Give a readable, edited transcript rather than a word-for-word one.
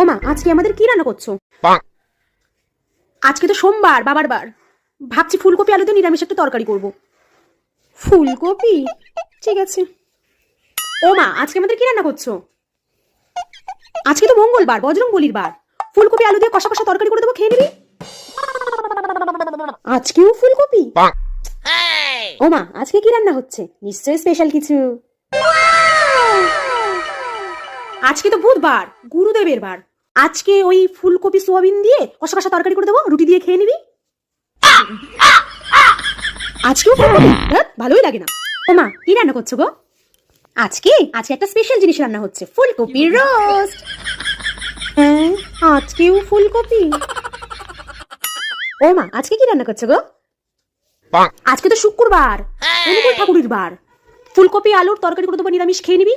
ওমা, আজকে আমাদের কি রান্না করছো? আজকে তো সোমবার, বাবার বার। ভাবছি ফুলকপি আলু দিয়ে নিরামিষ একটা তরকারি করব। ফুলকপি? ঠিক আছে। ওমা, আজকে আমাদের কি রান্না করছো? আজকে তো মঙ্গলবার, বজরংবলির বার। ফুলকপি আলু দিয়ে কষা কষা তরকারি করে দেবো, খেয়ে নিবি। আজকেও ফুলকপি? ওমা, আজকে কি রান্না হচ্ছে? নিশ্চয়ই স্পেশাল কিছু। আজকে তো বুধবার, গুরুদেবের বার। আজকে ওই ফুলকপি সোয়াবিন দিয়ে কষা কষা তরকারি করে দেবো, রুটি দিয়ে খেয়ে নিবি। আজকেও ফুলকপি? ভালোই লাগে না। ওমা, কি রান্না করছো গো? আজকে একটা স্পেশাল জিনিস রান্না হচ্ছে, ফুলকপির রোস্ট। হ্যাঁ, আজকেও ফুলকপি? ওমা, আজকে কি রান্না করছো গো? আজকে তো শুক্রবার, অনুকূল ঠাকুরের বার। ফুলকপি আলুর তরকারি করে দেবো, নিরামিষ খেয়ে নিবি।